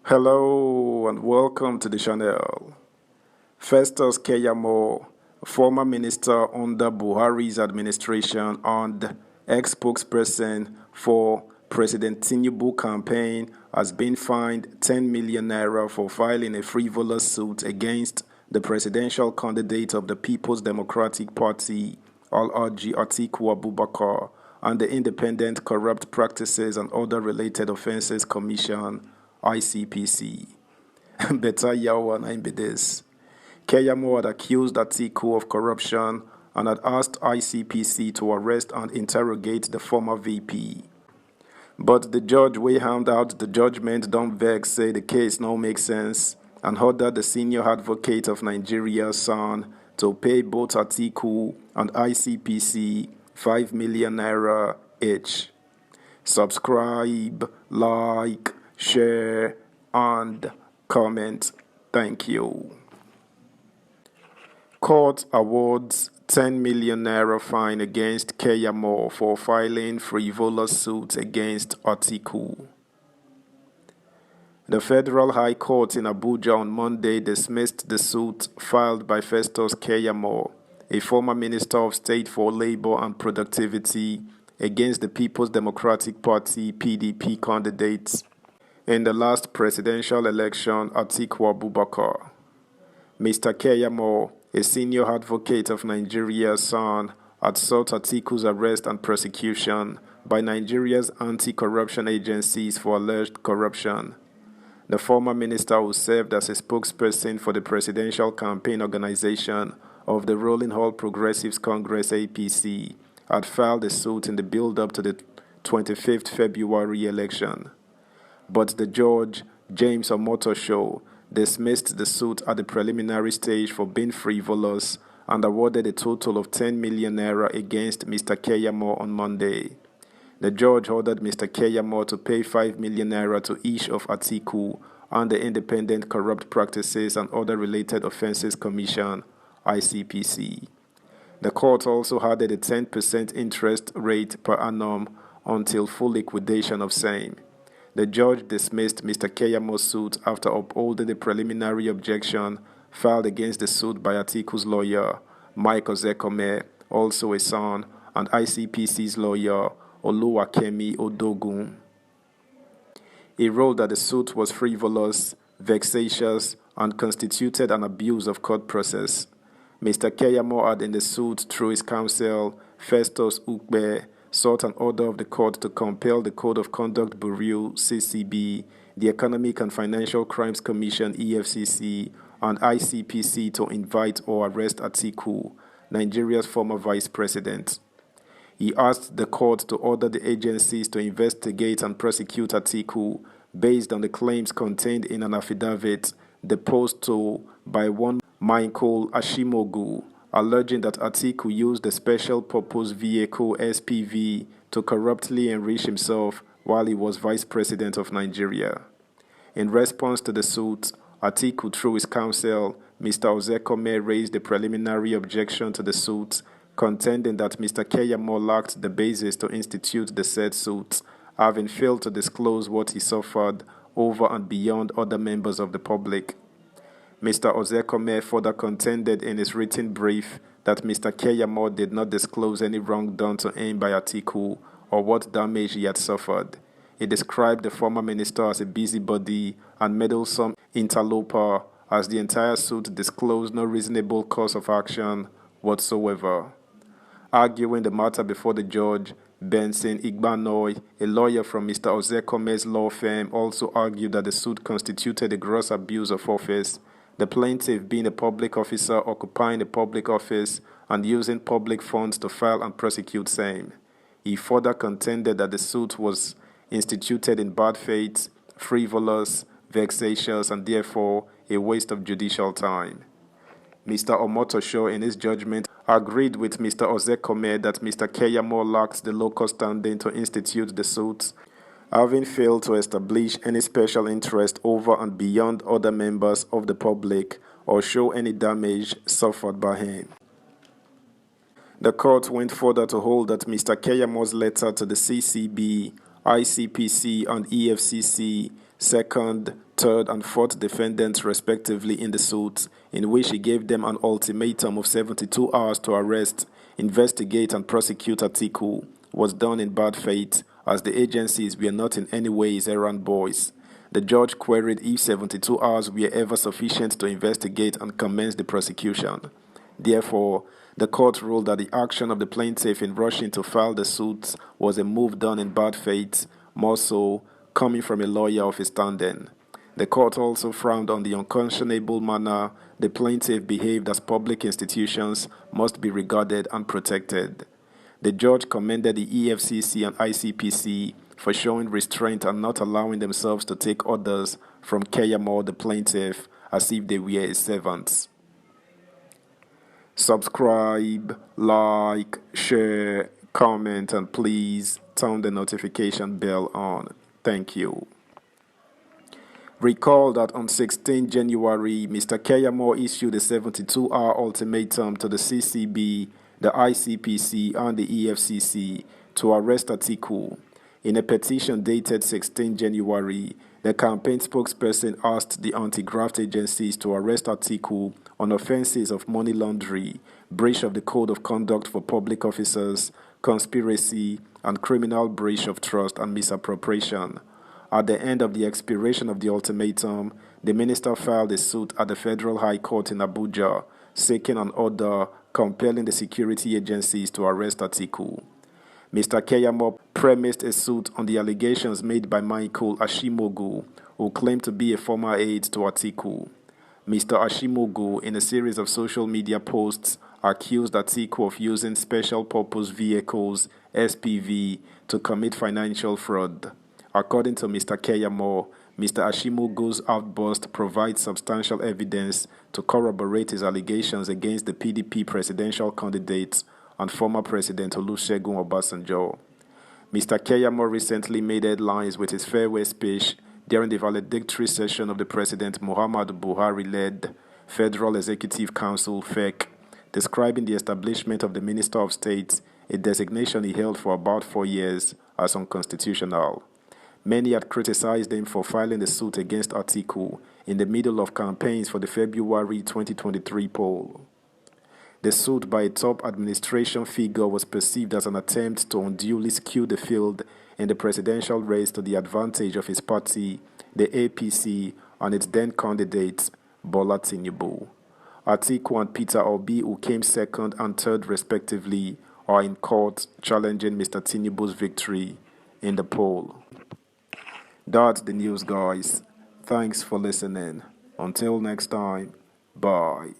Hello and welcome to the channel. Festus Keyamo, former minister under Buhari's administration and ex-spokesperson for President Tinubu campaign, has been fined 10 million naira for filing a frivolous suit against the presidential candidate of the People's Democratic Party, Alhaji Atiku Abubakar, and the Independent Corrupt Practices and Other Related Offences Commission, ICPC. Better Yawa na be this. Keyamo had accused Atiku of corruption and had asked ICPC to arrest and interrogate the former VP. But the judge wey hand out the judgment don vex say the case no make sense and ordered the senior advocate of Nigeria's son to pay both Atiku and ICPC 5 million naira each. Subscribe, like, share, and comment. Thank you. Court awards 10 million naira fine against Keyamo for filing frivolous suit against Atiku. The Federal High Court in Abuja on Monday dismissed the suit filed by Festus Keyamo, a former Minister of State for Labor and Productivity, against the People's Democratic Party (PDP) candidates in the last presidential election, Atiku Abubakar. Mr. Keyamo, a senior advocate of Nigeria's son, had sought Atiku's arrest and prosecution by Nigeria's anti-corruption agencies for alleged corruption. The former minister, who served as a spokesperson for the presidential campaign organization of the Rolling All Progressives Congress (APC), had filed a suit in the build-up to the 25th February election. But the judge, James Omotosho, dismissed the suit at the preliminary stage for being frivolous and awarded a total of 10 million naira against Mr. Keyamo on Monday. The judge ordered Mr. Keyamo to pay 5 million naira to each of Atiku and the Independent Corrupt Practices and Other Related Offences Commission, ICPC. The court also added a 10% interest rate per annum until full liquidation of same. The judge dismissed Mr. Keyamo's suit after upholding the preliminary objection filed against the suit by Atiku's lawyer, Mike Ozekome, also a son, and ICPC's lawyer, Oluwakemi Odogun. He ruled that the suit was frivolous, vexatious, and constituted an abuse of court process. Mr. Keyamo had in the suit, through his counsel, Festus Ukbe, sought an order of the court to compel the Code of Conduct Bureau (CCB), the Economic and Financial Crimes Commission (EFCC), and ICPC to invite or arrest Atiku, Nigeria's former vice president. He asked the court to order the agencies to investigate and prosecute Atiku based on the claims contained in an affidavit deposed to by one Michael Ashimogu, alleging that Atiku used the Special Purpose Vehicle (SPV) to corruptly enrich himself while he was Vice President of Nigeria. In response to the suit, Atiku, through his counsel, Mr. Ozekome, raised a preliminary objection to the suit, contending that Mr. Keyamo lacked the basis to institute the said suit, having failed to disclose what he suffered over and beyond other members of the public. Mr. Ozekome further contended in his written brief that Mr. Keyamo did not disclose any wrong done to him by Atiku or what damage he had suffered. He described the former minister as a busybody and meddlesome interloper, as the entire suit disclosed no reasonable course of action whatsoever. Arguing the matter before the judge, Benson Igbanoy, a lawyer from Mr. Ozekome's law firm, also argued that the suit constituted a gross abuse of office, the plaintiff being a public officer occupying a public office and using public funds to file and prosecute same. He further contended that the suit was instituted in bad faith, frivolous, vexatious, and therefore a waste of judicial time. Mr. Omotosho, in his judgment, agreed with Mr. Ozekome that Mr. Keyamo lacked the local standing to institute the suit, having failed to establish any special interest over and beyond other members of the public or show any damage suffered by him. The court went further to hold that Mr. Keyamo's letter to the CCB, ICPC, and EFCC second, third, and fourth defendants respectively in the suit, in which he gave them an ultimatum of 72 hours to arrest, investigate, and prosecute Atiku, was done in bad faith, as the agencies were not in any way his errand boys. The judge queried if 72 hours were ever sufficient to investigate and commence the prosecution. Therefore, the court ruled that the action of the plaintiff in rushing to file the suit was a move done in bad faith, more so coming from a lawyer of his standing. The court also frowned on the unconscionable manner the plaintiff behaved, as public institutions must be regarded and protected. The judge commended the EFCC and ICPC for showing restraint and not allowing themselves to take orders from Keyamo, the plaintiff, as if they were his servants. Subscribe, like, share, comment, and please turn the notification bell on. Thank you. Recall that on 16 January, Mr. Keyamo issued a 72-hour ultimatum to the CCB, the ICPC, and the EFCC to arrest Atiku. In a petition dated 16 January, the campaign spokesperson asked the anti-graft agencies to arrest Atiku on offenses of money laundering, breach of the Code of Conduct for Public Officers, conspiracy, and criminal breach of trust and misappropriation. At the end of the expiration of the ultimatum, the minister filed a suit at the Federal High Court in Abuja, seeking an order compelling the security agencies to arrest Atiku. Mr. Keyamo premised a suit on the allegations made by Michael Ashimogu, who claimed to be a former aide to Atiku. Mr. Ashimogu, in a series of social media posts, accused Atiku of using Special Purpose Vehicles (SPV) to commit financial fraud. According to Mr. Keyamo, Mr. Ashimogu's outburst provides substantial evidence to corroborate his allegations against the PDP presidential candidate and former President Olusegun Obasanjo. Mr. Keyamo recently made headlines with his farewell speech during the valedictory session of the President Muhammadu Buhari-led Federal Executive Council (FEC), describing the establishment of the Minister of State, a designation he held for about 4 years, as unconstitutional. Many had criticized him for filing the suit against Atiku in the middle of campaigns for the February 2023 poll. The suit by a top administration figure was perceived as an attempt to unduly skew the field in the presidential race to the advantage of his party, the APC, and its then candidate, Bola Tinubu. Atiku and Peter Obi, who came second and third respectively, are in court challenging Mr. Tinubu's victory in the poll. That's the news, guys. Thanks for listening. Until next time, bye.